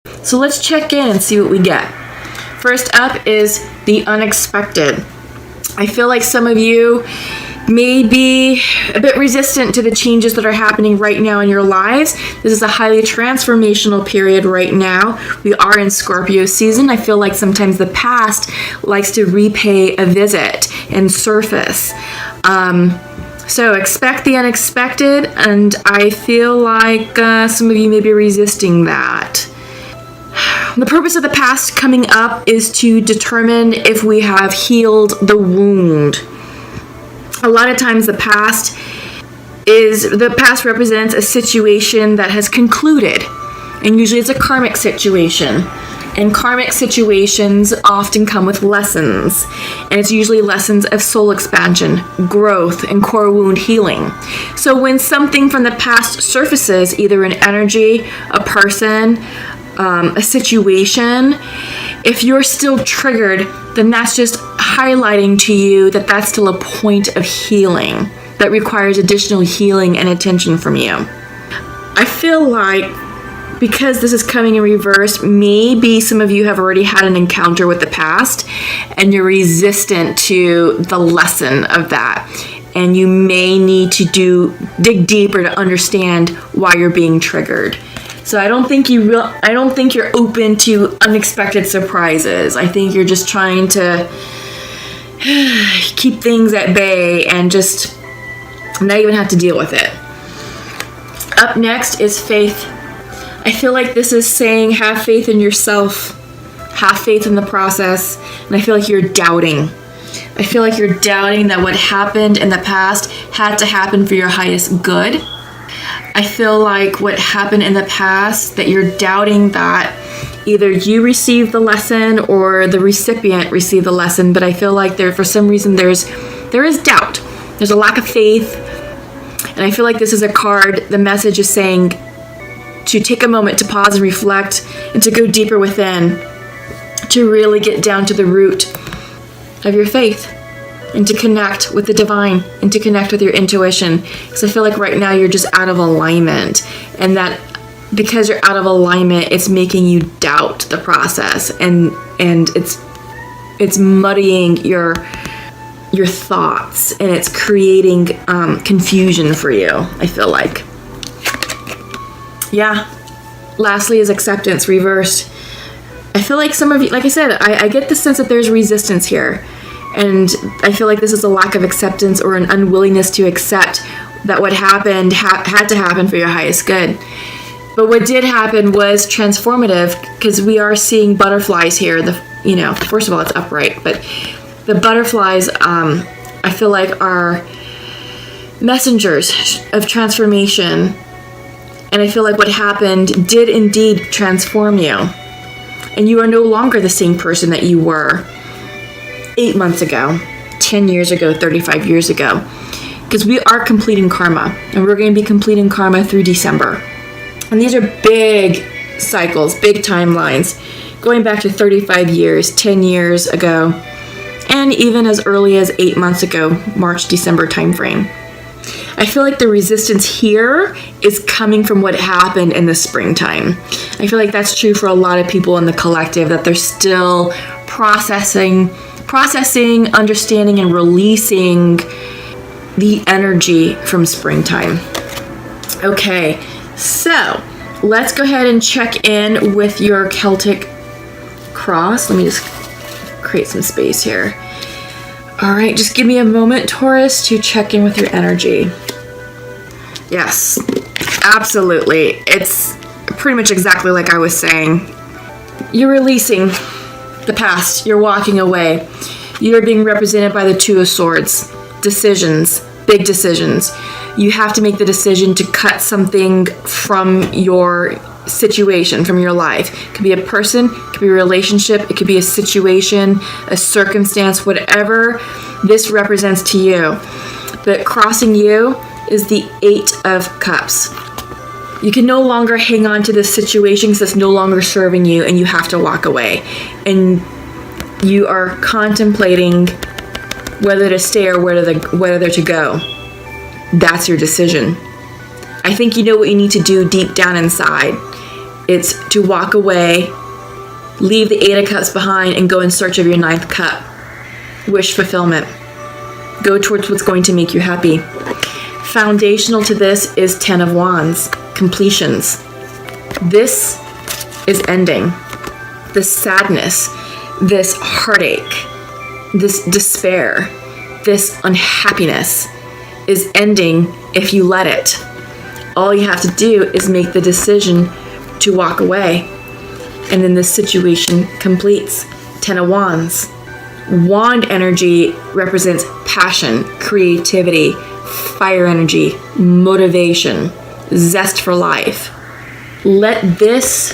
So let's check in and see what we get. First up is the unexpected. I feel like some of you may be a bit resistant to the changes that are happening right now in your lives. This is a highly transformational period right now. We are in Scorpio season. I feel like sometimes the past likes to repay a visit and surface. So expect the unexpected, and I feel like some of you may be resisting that. The purpose of the past coming up is to determine if we have healed the wound. A lot of times the past represents a situation that has concluded, and usually it's a karmic situation. And karmic situations often come with lessons, and it's usually lessons of soul expansion, growth, and core wound healing. So when something from the past surfaces, either an energy, a person, a situation, if you're still triggered, then that's just highlighting to you that that's still a point of healing that requires additional healing and attention from you. I feel like because this is coming in reverse, maybe some of you have already had an encounter with the past and you're resistant to the lesson of that. And you may need to dig deeper to understand why you're being triggered. So I don't think you're open to unexpected surprises. I think you're just trying to keep things at bay and just not even have to deal with it. Up next is faith. I feel like this is saying have faith in yourself, have faith in the process, and I feel like you're doubting. I feel like you're doubting that what happened in the past had to happen for your highest good. I feel like what happened in the past, that you're doubting that either you received the lesson or the recipient received the lesson, but I feel like for some reason there is doubt. There's a lack of faith, and I feel like this is a card. The message is saying to take a moment to pause and reflect and to go deeper within, to really get down to the root of your faith and to connect with the divine and to connect with your intuition. Because I feel like right now you're just out of alignment, and that because you're out of alignment, it's making you doubt the process, and it's muddying your thoughts, and it's creating confusion for you, I feel like. Yeah. Lastly is acceptance reversed. I feel like some of you, like I said, I get the sense that there's resistance here. And I feel like this is a lack of acceptance or an unwillingness to accept that what happened had to happen for your highest good. But what did happen was transformative, because we are seeing butterflies here. First of all, it's upright, but the butterflies, I feel like, are messengers of transformation. And I feel like what happened did indeed transform you. And you are no longer the same person that you were 8 months ago, 10 years ago, 35 years ago. Because we are completing karma. And we're going to be completing karma through December. And these are big cycles, big timelines, going back to 35 years, 10 years ago, and even as early as 8 months ago, March, December timeframe. I feel like the resistance here is coming from what happened in the springtime. I feel like that's true for a lot of people in the collective, that they're still processing, understanding, and releasing the energy from springtime. Okay, so let's go ahead and check in with your Celtic cross. Let me just create some space here. All right, just give me a moment, Taurus, to check in with your energy. Yes, absolutely. It's pretty much exactly like I was saying. You're releasing the past. You're walking away. You're being represented by the Two of Swords. Decisions, big decisions. You have to make the decision to cut something from your situation, from your life. It could be a person, it could be a relationship, it could be a situation, a circumstance, whatever this represents to you. But crossing you is the Eight of Cups. You can no longer hang on to this situation because it's no longer serving you, and you have to walk away. And you are contemplating whether to stay or whether to go. That's your decision. I think you know what you need to do deep down inside. It's to walk away, leave the 8 of Cups behind, and go in search of your 9th cup. Wish fulfillment. Go towards what's going to make you happy. Foundational to this is 10 of Wands. Completions. This is ending. This sadness, this heartache, this despair, this unhappiness is ending if you let it. All you have to do is make the decision to walk away. And then this situation completes. 10 of Wands. Wand energy represents passion, creativity, fire energy, motivation, zest for life. Let this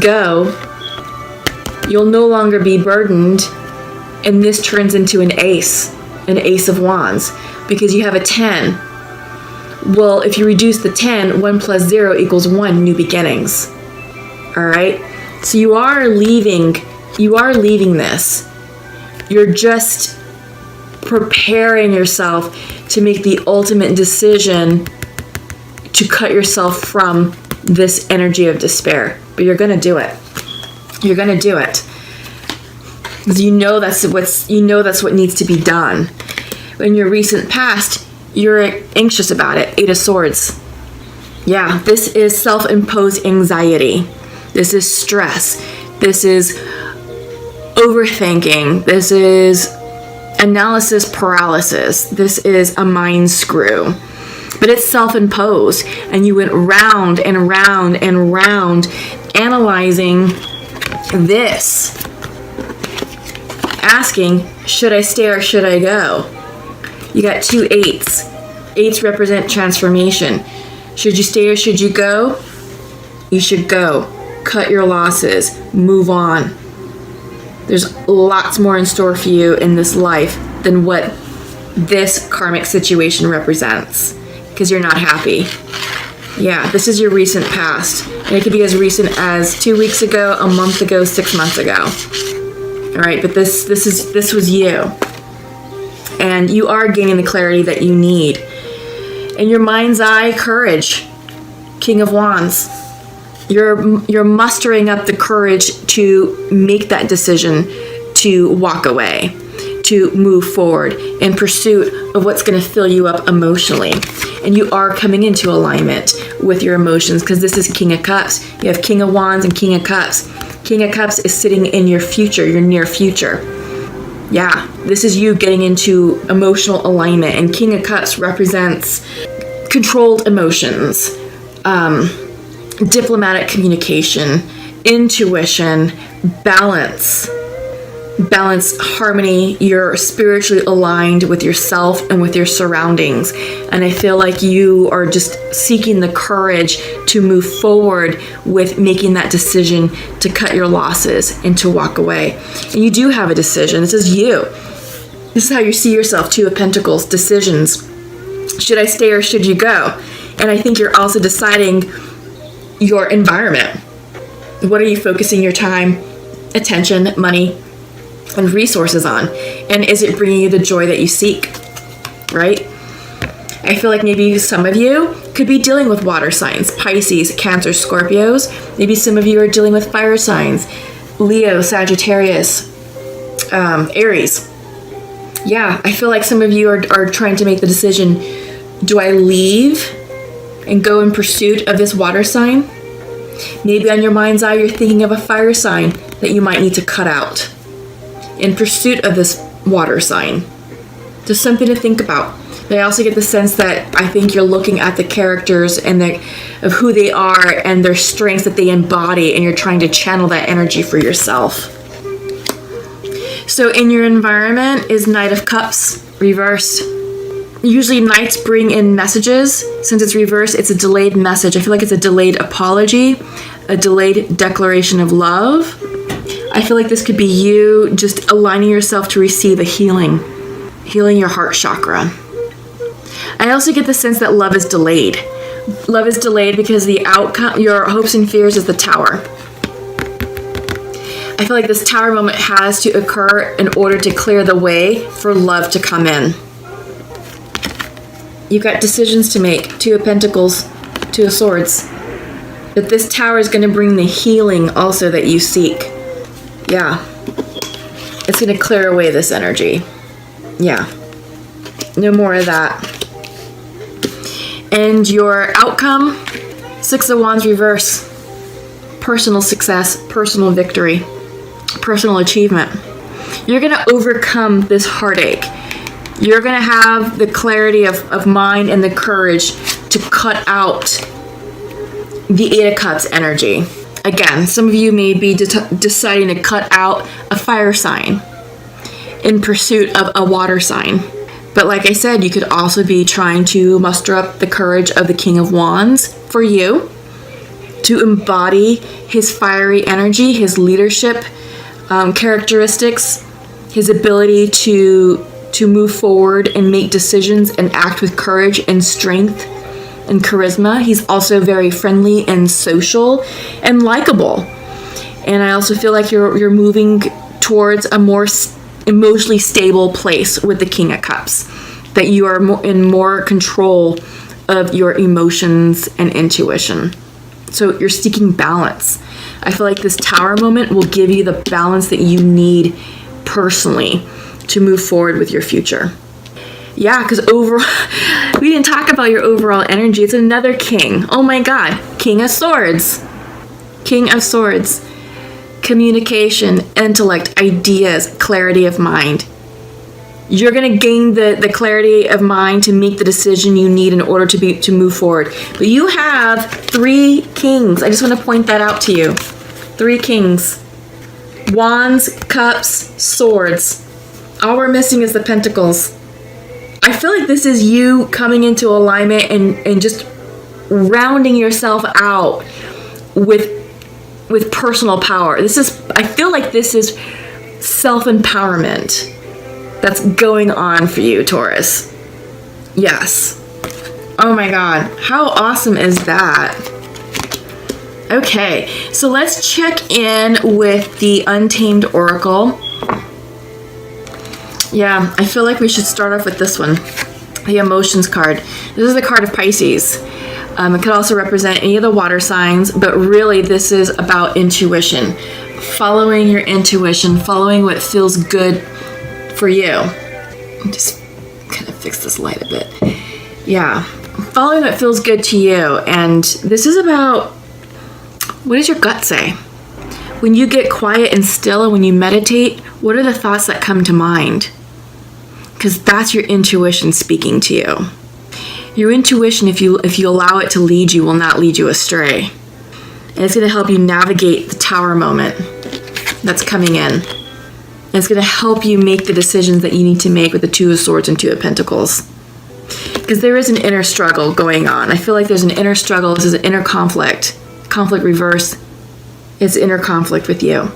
go. You'll no longer be burdened, and this turns into an ace of Wands, because you have a 10. Well, if you reduce the 10, 1 plus 0 equals 1, new beginnings. All right? So you are leaving this. You're just preparing yourself to make the ultimate decision to cut yourself from this energy of despair. But you're going to do it. You're going to do it. Because you know that's what needs to be done. In your recent past, you're anxious about it. 8 of Swords. Yeah, this is self-imposed anxiety. This is stress. This is overthinking. This is analysis paralysis. This is a mind screw. But it's self-imposed, and you went round and round and round analyzing this, asking, should I stay or should I go? You got 2 8s. 8s represent transformation. Should you stay or should you go? You should go. Cut your losses. Move on. There's lots more in store for you in this life than what this karmic situation represents, because you're not happy. Yeah, this is your recent past. And it could be as recent as 2 weeks ago, a month ago, 6 months ago. All right, but this was you. And you are gaining the clarity that you need. In your mind's eye, courage. King of Wands. You're mustering up the courage to make that decision to walk away, to move forward in pursuit of what's going to fill you up emotionally. And you are coming into alignment with your emotions, because this is King of Cups. You have King of Wands and King of Cups. King of Cups is sitting in your future, your near future. Yeah, this is you getting into emotional alignment. And King of Cups represents controlled emotions, diplomatic communication, intuition, balance, harmony. You're spiritually aligned with yourself and with your surroundings. And I feel like you are just seeking the courage to move forward with making that decision to cut your losses and to walk away. And you do have a decision. This is you. This is how you see yourself. 2 of Pentacles, decisions. Should I stay or should you go? And I think you're also deciding your environment. What are you focusing your time, attention, money, and resources on? And is it bringing you the joy that you seek? Right? I feel like maybe some of you could be dealing with water signs, Pisces, Cancer, Scorpios. Maybe some of you are dealing with fire signs, Leo, Sagittarius, Aries. Yeah, I feel like some of you are trying to make the decision, do I leave and go in pursuit of this water sign? Maybe on your mind's eye, you're thinking of a fire sign that you might need to cut out in pursuit of this water sign. Just something to think about. But I also get the sense that I think you're looking at the characters and of who they are and their strengths that they embody, and you're trying to channel that energy for yourself. So in your environment is Knight of Cups, reversed. Usually Knights bring in messages. Since it's reversed, it's a delayed message. I feel like it's a delayed apology, a delayed declaration of love. I feel like this could be you just aligning yourself to receive a healing your heart chakra. I also get the sense that love is delayed. Love is delayed because the outcome, your hopes and fears, is the Tower. I feel like this Tower moment has to occur in order to clear the way for love to come in. You've got decisions to make. 2 of Pentacles, 2 of Swords. But this Tower is going to bring the healing also that you seek. Yeah. It's going to clear away this energy. Yeah. No more of that. And your outcome, 6 of Wands reverse. Personal success, personal victory, personal achievement. You're going to overcome this heartache. You're going to have the clarity of mind and the courage to cut out the 8 of Cups energy. Again, some of you may be deciding to cut out a fire sign in pursuit of a water sign. But like I said, you could also be trying to muster up the courage of the King of Wands for you to embody his fiery energy, his leadership characteristics, his ability to move forward and make decisions and act with courage and strength and charisma. He's also very friendly and social and likable. And I also feel like you're moving towards a more emotionally stable place with the King of Cups, that you are in more control of your emotions and intuition. So you're seeking balance. I feel like this Tower moment will give you the balance that you need personally to move forward with your future. Yeah, because overall, we didn't talk about your overall energy. It's another king. Oh my God. King of Swords. King of Swords. Communication, intellect, ideas, clarity of mind. You're going to gain the clarity of mind to make the decision you need in order to move forward. But you have 3 kings. I just want to point that out to you. 3 kings. Wands, Cups, Swords. All we're missing is the Pentacles. I feel like this is you coming into alignment and just rounding yourself out with personal power. I feel like this is self-empowerment that's going on for you, Taurus. Yes. Oh my God. How awesome is that? Okay, so let's check in with the Untamed Oracle. Yeah, I feel like we should start off with this one, the Emotions card. This is the card of Pisces. It could also represent any of the water signs, but really this is about intuition. Following your intuition, following what feels good for you. Just kind of fix this light a bit. Yeah, following what feels good to you. And this is about, what does your gut say? When you get quiet and still and when you meditate, what are the thoughts that come to mind? Because that's your intuition speaking to you. Your intuition, if you allow it to lead you, will not lead you astray. And it's going to help you navigate the Tower moment that's coming in. And it's going to help you make the decisions that you need to make with the 2 of Swords and 2 of Pentacles. Because there is an inner struggle going on. I feel like there's an inner struggle. This is an inner conflict. Conflict reverse. It's inner conflict with you.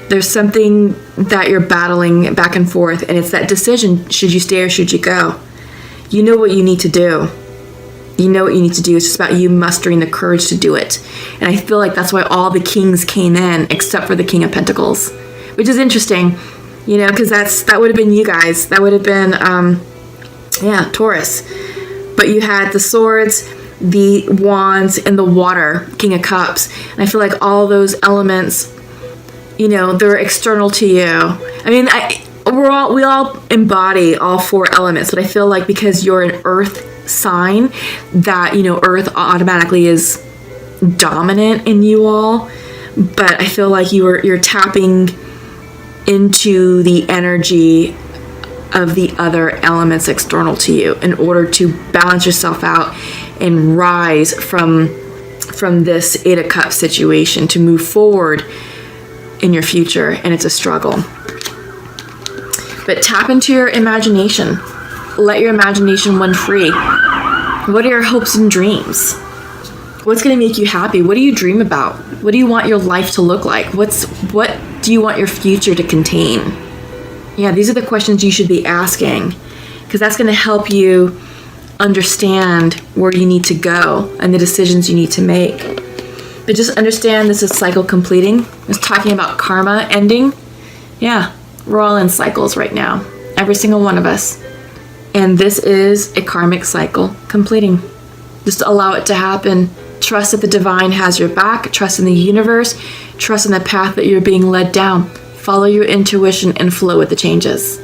There's something that you're battling back and forth, and it's that decision, should you stay or should you go? You know what you need to do. You know what you need to do. It's just about you mustering the courage to do it. And I feel like that's why all the kings came in, except for the King of Pentacles, which is interesting, you know, because that would have been you guys. That would have been, Taurus. But you had the Swords, the Wands, and the Water, King of Cups. And I feel like all those elements, you know, they're external to you. I mean, we all embody all 4 elements, but I feel like because you're an earth sign, that, you know, earth automatically is dominant in you all. But I feel like you're tapping into the energy of the other elements external to you in order to balance yourself out and rise from this 8 of Cups situation to move forward in your future. And it's a struggle. But tap into your imagination. Let your imagination run free. What are your hopes and dreams? What's going to make you happy? What do you dream about? What do you want your life to look like? What do you want your future to contain? Yeah, these are the questions you should be asking, because that's going to help you understand where you need to go and the decisions you need to make. But just understand this is cycle completing. It's talking about karma ending. Yeah, we're all in cycles right now. Every single one of us. And this is a karmic cycle completing. Just allow it to happen Trust that the divine has your back. Trust in the universe. Trust in the path that you're being led down. Follow your intuition and flow with the changes.